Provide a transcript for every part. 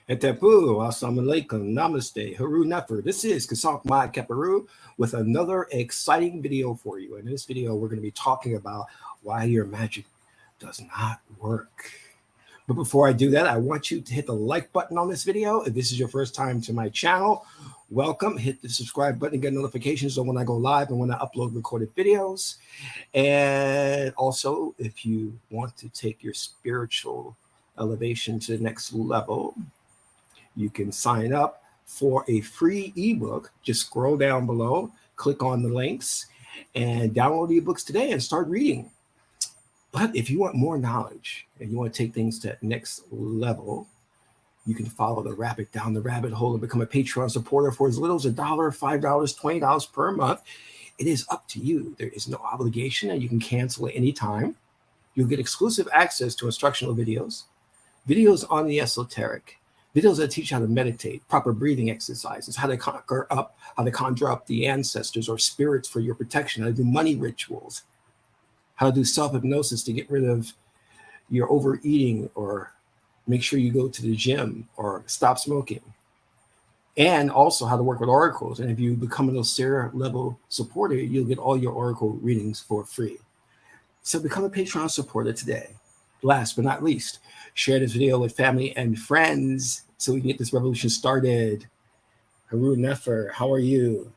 Etapu, assalamu alaikum, namaste, haru nefer. This is Qesankh my Kaparu with another exciting video for you. In this video, we're going to be talking about why your magic does not work. But before I do that, I want you to hit the like button on this video. If this is your first time to my channel, welcome. Hit the subscribe button and get notifications on when I go live and when I upload recorded videos. And also, if you want to take your spiritual elevation to the next level, you can sign up for a free ebook. Just scroll down below, click on the links, and download the ebooks today and start reading. But if you want more knowledge and you want to take things to that next level, you can follow the rabbit down the rabbit hole and become a Patreon supporter for as little as $1, $5, $20 per month. It is up to you. There is no obligation, and you can cancel at any time. You'll get exclusive access to instructional videos, videos on the esoteric, videos that teach how to meditate, proper breathing exercises, how to conjure up the ancestors or spirits for your protection, how to do money rituals, how to do self-hypnosis to get rid of your overeating or make sure you go to the gym or stop smoking, and also how to work with oracles. And if you become an Osira level supporter, you'll get all your oracle readings for free. So become a Patreon supporter today. Last but not least, share this video with family and friends so we can get this revolution started. Haru Nefer, how are you?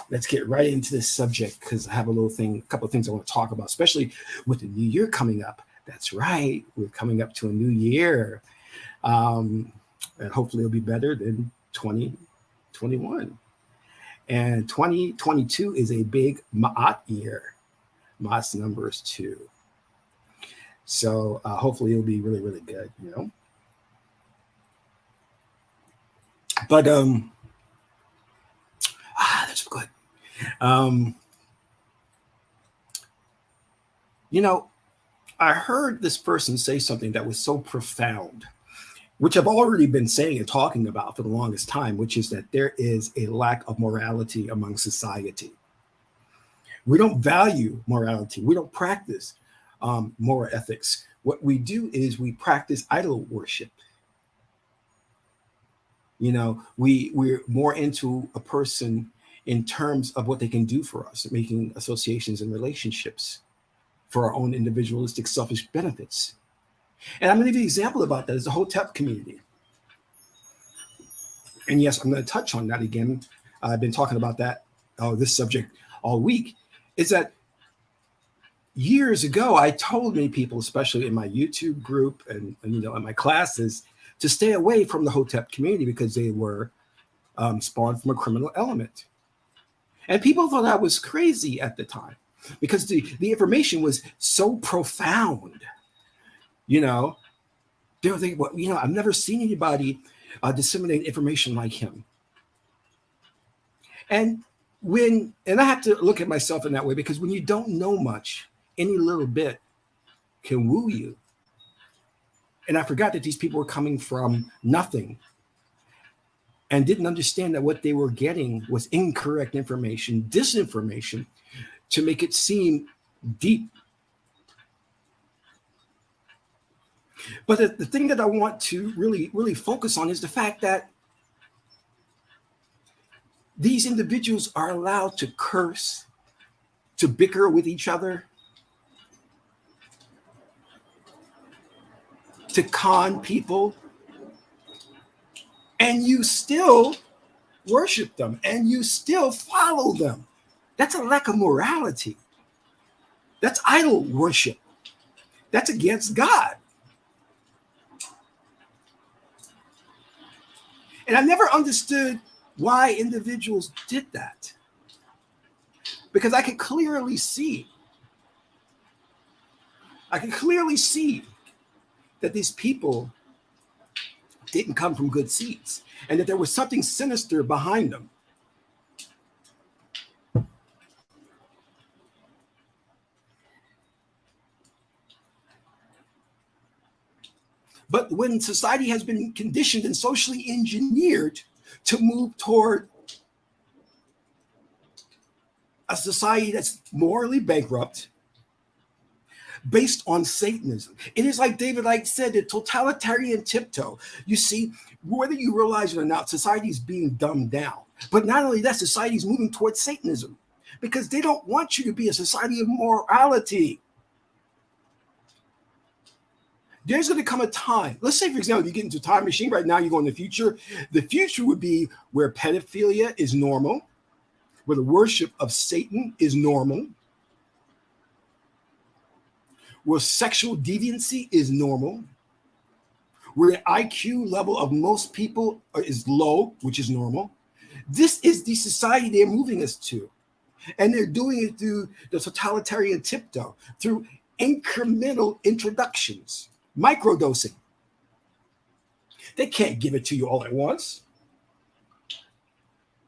Let's get right into this subject because I have a couple of things I want to talk about, especially with the new year coming up. That's right, we're coming up to a new year. And hopefully it'll be better than 2021. And 2022 is a big Ma'at year. Ma'at's number is 2. So hopefully it'll be really, really good, you know. But that's good. You know, I heard this person say something that was so profound, which I've already been saying and talking about for the longest time, which is that there is a lack of morality among society. We don't value morality. We don't practice moral ethics. What we do is we practice idol worship. You know, we're more into a person in terms of what they can do for us, making associations and relationships for our own individualistic, selfish benefits. And I'm going to give you an example about that is the Hotep community. And yes, I'm going to touch on that again. I've been talking about that, this subject all week, is that years ago, I told many people, especially in my YouTube group and you know, in my classes, to stay away from the Hotep community because they were spawned from a criminal element. And people thought I was crazy at the time because the information was so profound. You know, they were thinking, well, you know, I've never seen anybody disseminate information like him. And I have to look at myself in that way because when you don't know much, any little bit can woo you. And I forgot that these people were coming from nothing and didn't understand that what they were getting was incorrect information, disinformation, to make it seem deep. But the thing that I want to really, really focus on is the fact that these individuals are allowed to curse, to bicker with each other, to con people, and you still worship them and you still follow them. That's a lack of morality. That's idol worship. That's against God. And I never understood why individuals did that. Because I could clearly see that these people didn't come from good seeds and that there was something sinister behind them. But when society has been conditioned and socially engineered to move toward a society that's morally bankrupt, based on Satanism. It is like David Icke said, the totalitarian tiptoe. You see, whether you realize it or not, society is being dumbed down. But not only that, society is moving towards Satanism because they don't want you to be a society of morality. There's going to come a time, let's say, for example, you get into a time machine right now, you go in the future. The future would be where pedophilia is normal, where the worship of Satan is normal, where sexual deviancy is normal, where the IQ level of most people is low, which is normal. This is the society they're moving us to. And they're doing it through the totalitarian tiptoe, through incremental introductions, microdosing. They can't give it to you all at once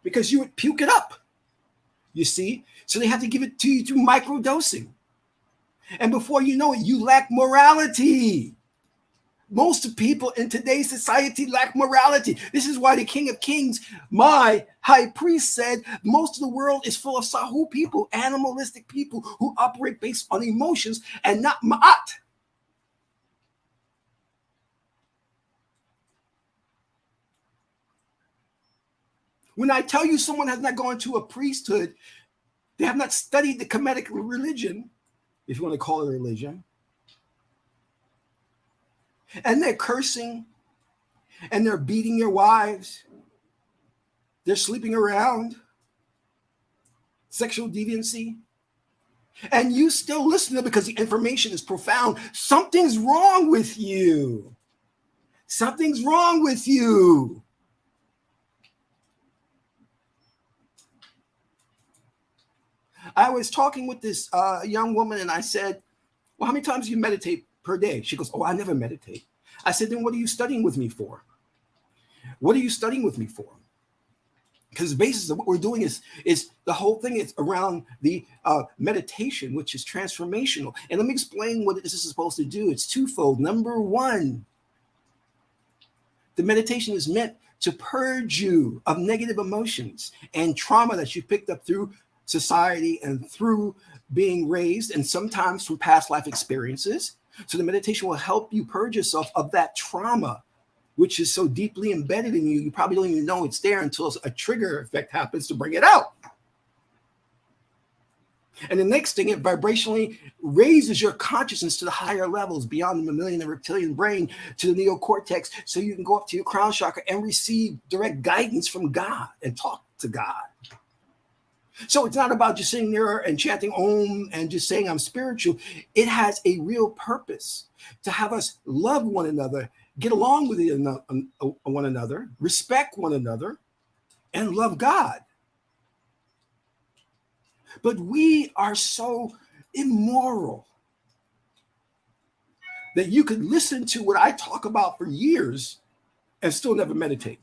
because you would puke it up, you see? So they have to give it to you through microdosing. And before you know it, you lack morality. Most people in today's society lack morality. This is why the King of Kings, my high priest, said most of the world is full of sahu people, animalistic people who operate based on emotions and not ma'at. When I tell you someone has not gone to a priesthood, they have not studied the Kemetic religion, if you want to call it a religion, and they're cursing, and they're beating their wives, they're sleeping around, sexual deviancy, and you still listen to them because the information is profound, something's wrong with you. Something's wrong with you. I was talking with this young woman, and I said, well, how many times do you meditate per day? She goes, oh, I never meditate. I said, then what are you studying with me for? What are you studying with me for? Because the basis of what we're doing is the whole thing is around the meditation, which is transformational. And let me explain what this is supposed to do. It's twofold. Number one, the meditation is meant to purge you of negative emotions and trauma that you picked up through society and through being raised, and sometimes from past life experiences. So the meditation will help you purge yourself of that trauma, which is so deeply embedded in you, you probably don't even know it's there until a trigger effect happens to bring it out. And the next thing, it vibrationally raises your consciousness to the higher levels beyond the mammalian and reptilian brain to the neocortex, so you can go up to your crown chakra and receive direct guidance from God and talk to God. So it's not about just sitting there and chanting Om and just saying I'm spiritual. It has a real purpose to have us love one another, get along with one another, respect one another, and love God. But we are so immoral that you could listen to what I talk about for years and still never meditate.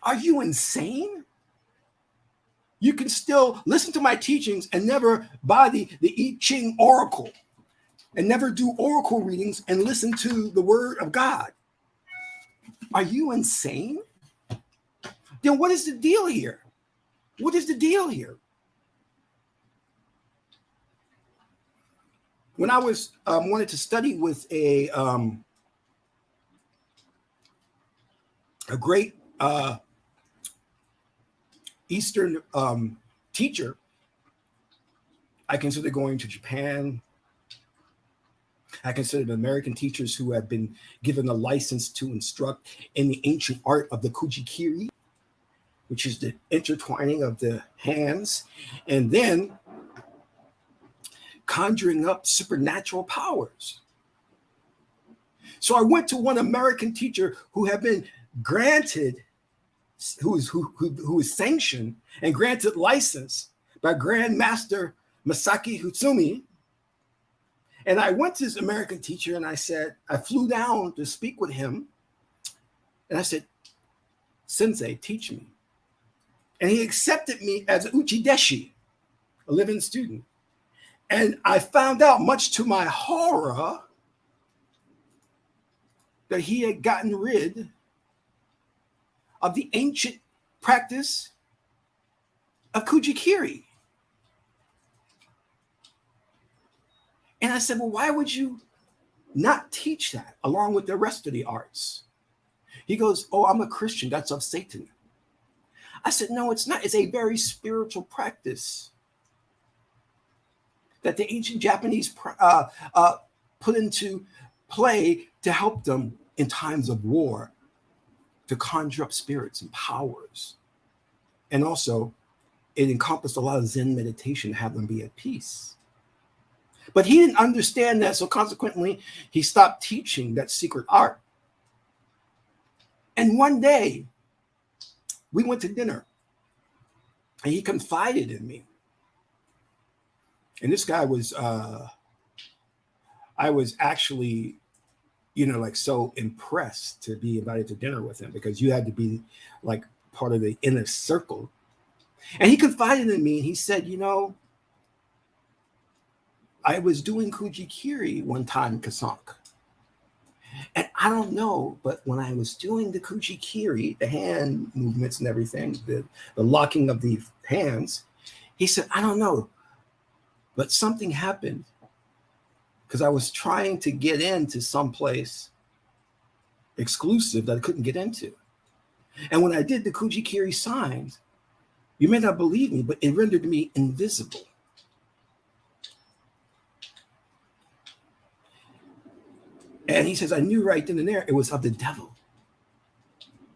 Are you insane? You can still listen to my teachings and never buy the I-ching oracle and never do oracle readings and listen to the word of God. Are you insane? Then what is the deal here? What is the deal here? When I was wanted to study with a great Eastern teacher, I consider going to Japan. I consider the American teachers who have been given a license to instruct in the ancient art of the kujikiri, which is the intertwining of the hands, and then conjuring up supernatural powers. So I went to one American teacher who had been granted, who is sanctioned and granted license by Grand Master Masaki Hutsumi. And I went to this American teacher and I said, I flew down to speak with him. And I said, Sensei, teach me. And he accepted me as an uchideshi, a living student. And I found out, much to my horror, that he had gotten rid of the ancient practice of kujikiri. And I said, well, why would you not teach that along with the rest of the arts? He goes, oh, I'm a Christian. That's of Satan. I said, no, it's not. It's a very spiritual practice that the ancient Japanese put into play to help them in times of war, to conjure up spirits and powers. And also, it encompassed a lot of Zen meditation, have them be at peace. But he didn't understand that, so consequently, he stopped teaching that secret art. And one day, we went to dinner, and he confided in me. And this guy was, I was actually, like so impressed to be invited to dinner with him, because you had to be like part of the inner circle. And he confided in me, and he said, I was doing kujikiri one time, Qesankh. And I don't know, but when I was doing the kujikiri, the hand movements and everything, the locking of the hands, he said, I don't know, but something happened, because I was trying to get into some place exclusive that I couldn't get into. And when I did the kujikiri signs, you may not believe me, but it rendered me invisible. And he says, I knew right then and there it was of the devil.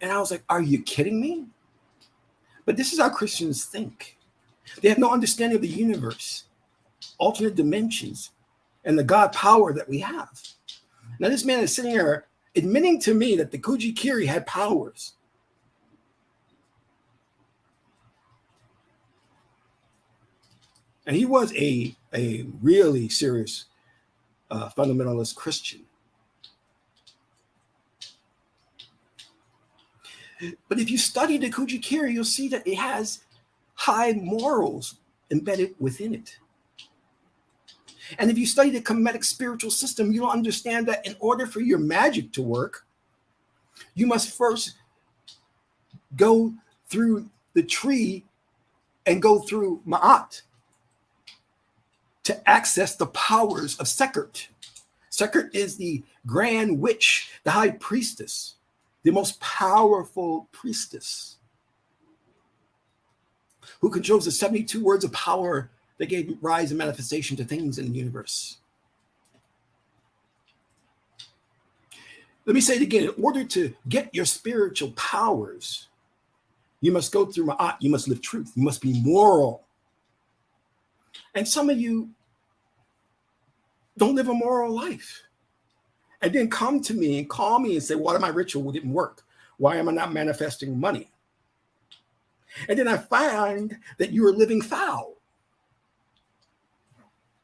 And I was like, are you kidding me? But this is how Christians think. They have no understanding of the universe, alternate dimensions, and the God power that we have. Now, this man is sitting here admitting to me that the kujikiri had powers. And he was a really serious fundamentalist Christian. But if you study the kujikiri, you'll see that it has high morals embedded within it. And if you study the Kemetic spiritual system, you'll understand that in order for your magic to work, you must first go through the tree and go through Ma'at to access the powers of Sekert. Sekert is the grand witch, the high priestess, the most powerful priestess, who controls the 72 words of power that gave rise and manifestation to things in the universe. Let me say it again. In order to get your spiritual powers, you must go through Ma'at. You must live truth. You must be moral. And some of you don't live a moral life. And then come to me and call me and say, why my ritual didn't work? Why am I not manifesting money? And then I find that you are living foul.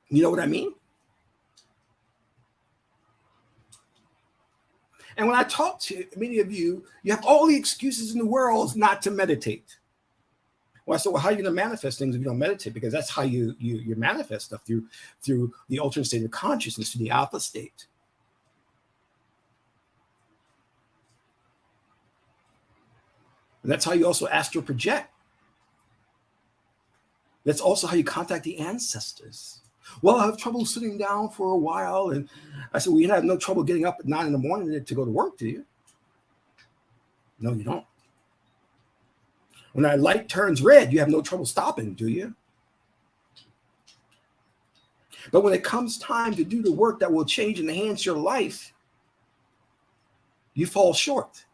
You know what I mean? And when I talk to many of you, you have all the excuses in the world not to meditate. Well, I said, well, how are you going to manifest things if you don't meditate? Because that's how you manifest stuff, through the alternate state of consciousness, through the alpha state. And that's how you also astral project. That's also how you contact the ancestors. Well, I have trouble sitting down for a while. And I said, well, you have no trouble getting up at 9 in the morning to go to work, do you? No, you don't. When that light turns red, you have no trouble stopping, do you? But when it comes time to do the work that will change and enhance your life, you fall short.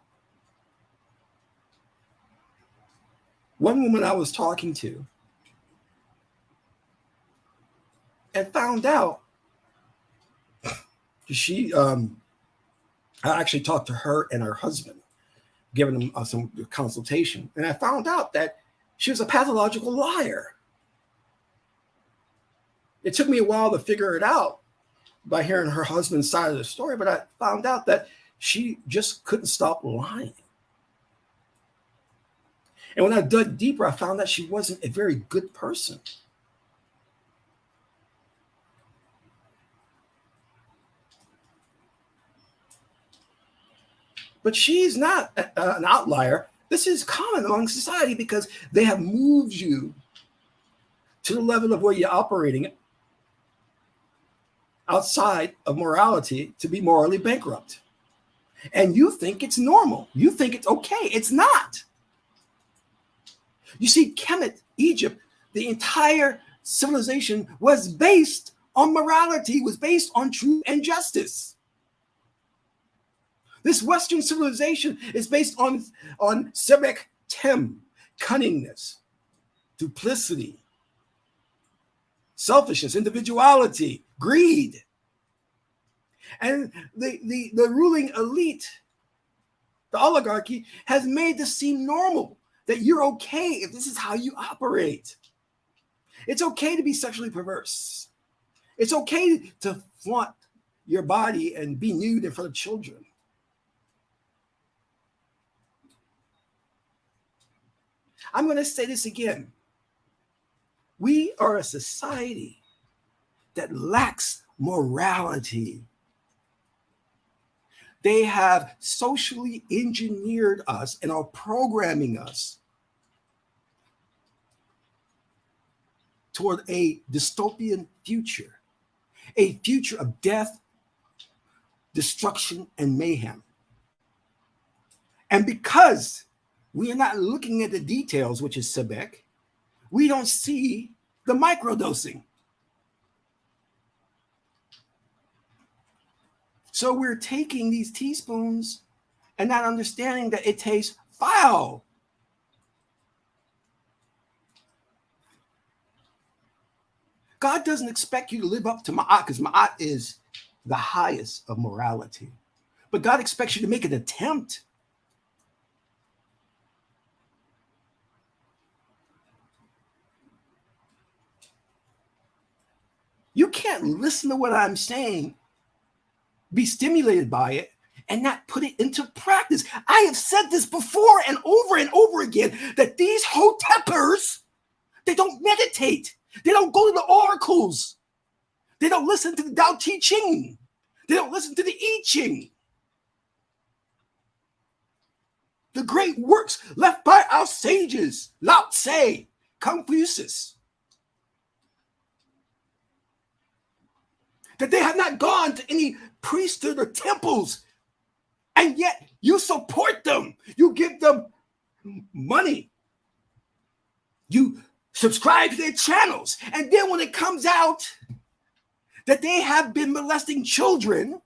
One woman I was talking to and found out I actually talked to her and her husband, giving them some consultation. And I found out that she was a pathological liar. It took me a while to figure it out by hearing her husband's side of the story, but I found out that she just couldn't stop lying. And when I dug deeper, I found that she wasn't a very good person. But she's not an outlier. This is common among society because they have moved you to the level of where you're operating outside of morality to be morally bankrupt. And you think it's normal. You think it's okay. It's not. You see, Kemet, Egypt, the entire civilization was based on morality, was based on truth and justice. This Western civilization is based on Sebek Tem, cunningness, duplicity, selfishness, individuality, greed. And the ruling elite, the oligarchy, has made this seem normal, that you're okay if this is how you operate. It's okay to be sexually perverse. It's okay to flaunt your body and be nude in front of children. I'm going to say this again. We are a society that lacks morality. They have socially engineered us and are programming us toward a dystopian future, a future of death, destruction, and mayhem. And because we are not looking at the details, which is Sebek, we don't see the microdosing. So we're taking these teaspoons and not understanding that it tastes foul. God doesn't expect you to live up to Ma'at, because Ma'at is the highest of morality. But God expects you to make an attempt. You can't listen to what I'm saying, be stimulated by it, and not put it into practice. I have said this before and over again, that these Hotepers, they don't meditate. They don't go to the oracles. They don't listen to the i-ching. They don't listen to the i-ching. The great works left by our sages, Lao Tse, Confucius. That they have not gone to any priesthood or temples, and yet you support them. You give them money. You subscribe to their channels. And then when it comes out that they have been molesting children,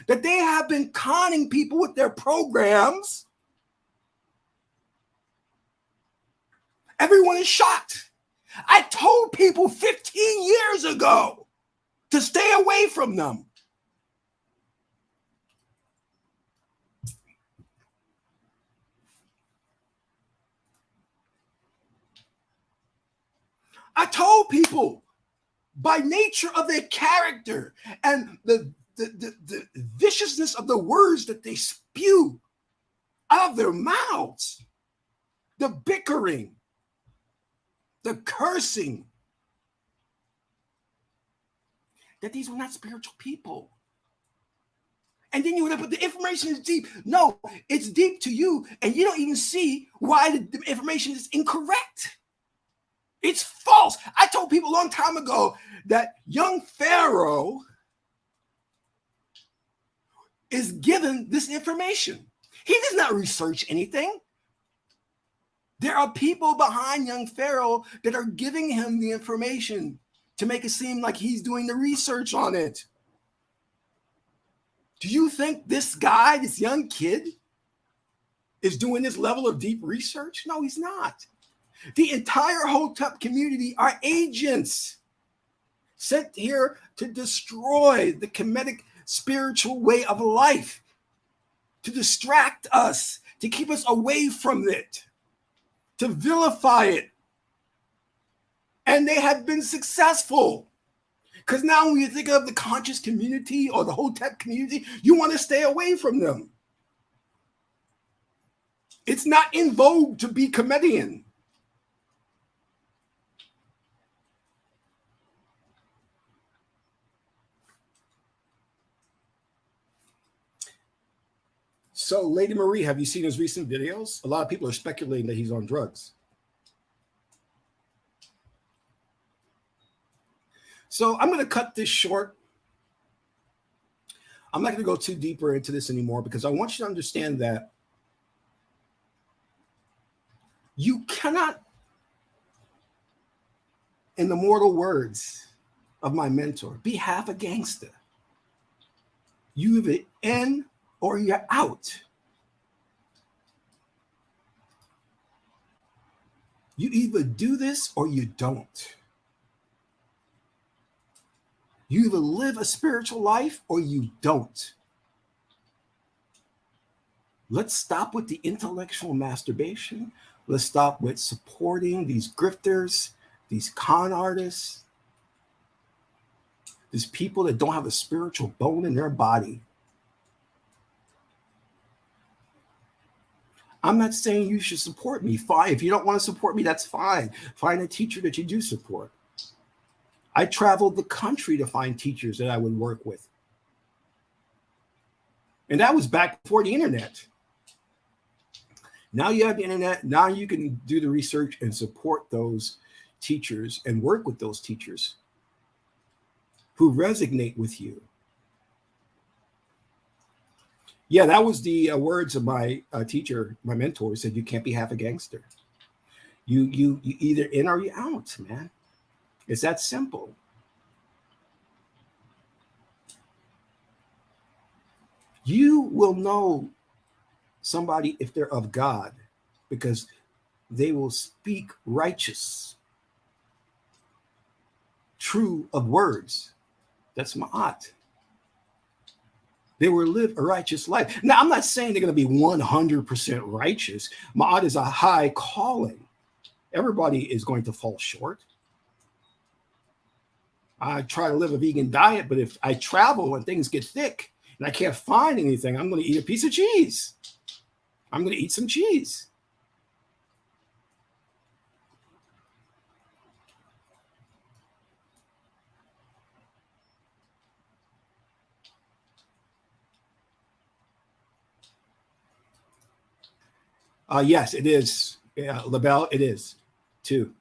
that they have been conning people with their programs, everyone is shocked. I told people 15 years ago to stay away from them. I told people, by nature of their character and the viciousness of the words that they spew out of their mouths, the bickering, the cursing, that these were not spiritual people. And then you would have put the information is deep. No, it's deep to you, and you don't even see why the information is incorrect. It's false. I told people a long time ago that young Pharaoh is given this information. He does not research anything. There are people behind young Pharaoh that are giving him the information to make it seem like he's doing the research on it. Do you think this guy, this young kid, is doing this level of deep research? No, he's not. The entire Hotep community are agents sent here to destroy the Kemetic spiritual way of life, to distract us, to keep us away from it, to vilify it. And they have been successful. Because now when you think of the conscious community or the Hotep community, you want to stay away from them. It's not in vogue to be Kemetian. So, Lady Marie, have you seen his recent videos? A lot of people are speculating that he's on drugs. So I'm going to cut this short. I'm not going to go too deeper into this anymore because I want you to understand that you cannot, in the mortal words of my mentor, be half a gangster. You either in or you're out. You either do this or you don't. You either live a spiritual life or you don't. Let's stop with the intellectual masturbation. Let's stop with supporting these grifters, these con artists, these people that don't have a spiritual bone in their body. I'm not saying you should support me. Fine. If you don't want to support me, that's fine. Find a teacher that you do support. I traveled the country to find teachers that I would work with. And that was back before the internet. Now you have the internet. Now you can do the research and support those teachers and work with those teachers who resonate with you. Yeah, that was the words of my teacher, my mentor. He said, you can't be half a gangster. You either in or you out, man. It's that simple. You will know somebody if they're of God because they will speak righteous, true of words. That's ma'at. They will live a righteous life. Now, I'm not saying they're going to be 100% righteous. Ma'at is a high calling. Everybody is going to fall short. I try to live a vegan diet, but if I travel and things get thick and I can't find anything, I'm going to eat a piece of cheese. I'm going to eat some cheese. Yes, it is. LaBelle, it is too.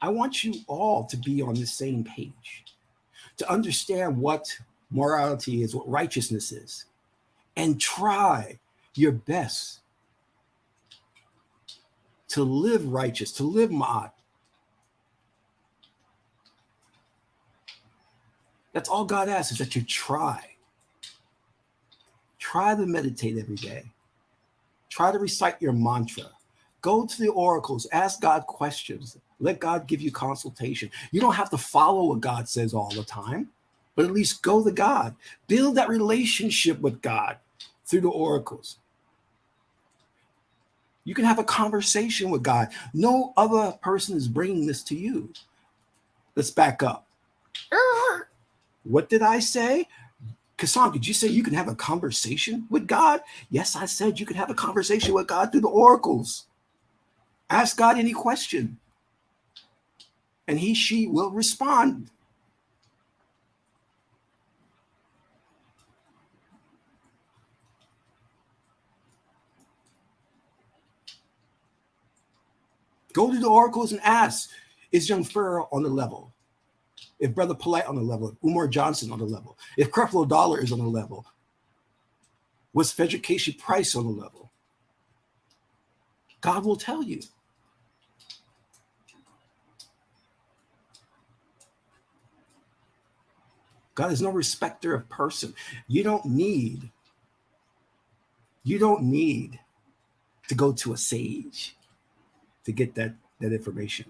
I want you all to be on the same page, to understand what morality is, what righteousness is, and try your best to live righteous, to live ma'at. That's all God asks, is that you try. Try to meditate every day. Try to recite your mantra. Go to the oracles, ask God questions. Let God give you consultation. You don't have to follow what God says all the time, but at least go to God. Build that relationship with God through the oracles. You can have a conversation with God. No other person is bringing this to you. Let's back up. What did I say? Qesankh, did you say you can have a conversation with God? Yes, I said you can have a conversation with God through the oracles. Ask God any question, and she will respond. Go to the oracles and ask, is Young Pharaoh on the level? If Brother Polite on the level, if Umar Johnson on the level, if Creflo Dollar is on the level, was Frederick Casey Price on the level? God will tell you. God is no respecter of person. You don't need to go to a sage to get that information.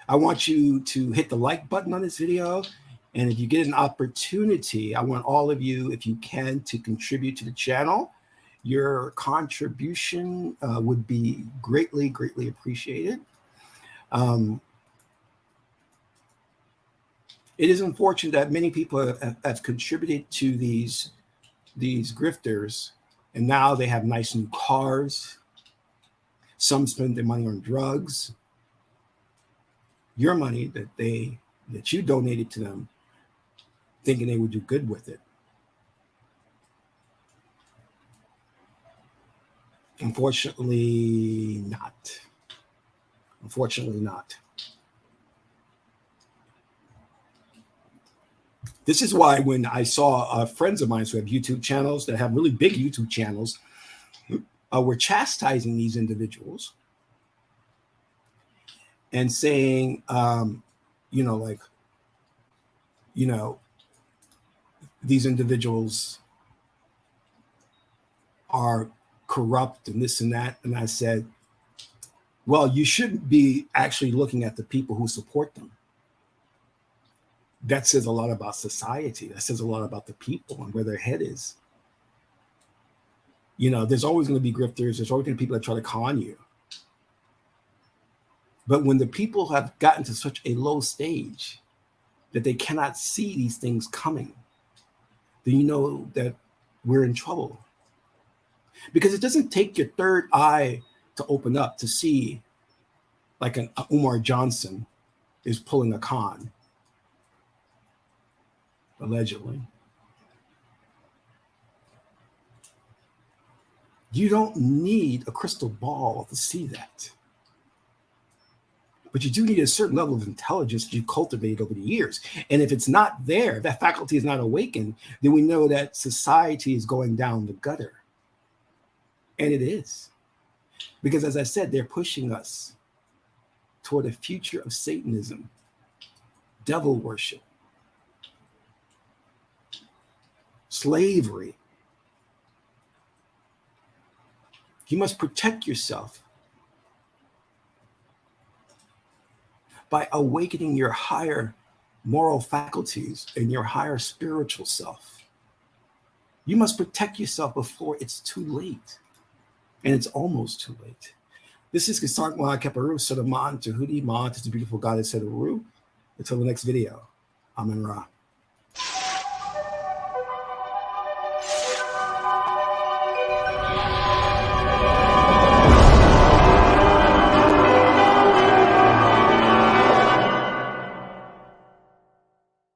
I want you to hit the like button on this video. And if you get an opportunity, I want all of you, if you can, to contribute to the channel. Your contribution would be greatly, greatly appreciated. It is unfortunate that many people have contributed to these grifters, and now they have nice new cars. Some spend their money on drugs. Your money that you donated to them thinking they would do good with it. Unfortunately not. Unfortunately not. This is why when I saw friends of mine who have YouTube channels that have really big YouTube channels were chastising these individuals and saying, like, these individuals are corrupt and this and that. And I said, well, you shouldn't be actually looking at the people who support them. That says a lot about society. That says a lot about the people and where their head is. There's always going to be grifters. There's always going to be people that try to con you. But when the people have gotten to such a low stage that they cannot see these things coming, then you know that we're in trouble. Because it doesn't take your third eye to open up to see, like an Umar Johnson is pulling a con, allegedly. You don't need a crystal ball to see that. But you do need a certain level of intelligence that you cultivate over the years. And if it's not there, if that faculty is not awakened, then we know that society is going down the gutter. And it is. Because as I said, they're pushing us toward a future of Satanism, devil worship, slavery. You must protect yourself by awakening your higher moral faculties and your higher spiritual self. You must protect yourself before it's too late. And it's almost too late. This is Qesankh Ma Keparu Sadaman Tahudi Ma to the beautiful goddess Hedaru. Until the next video, Amen Ra.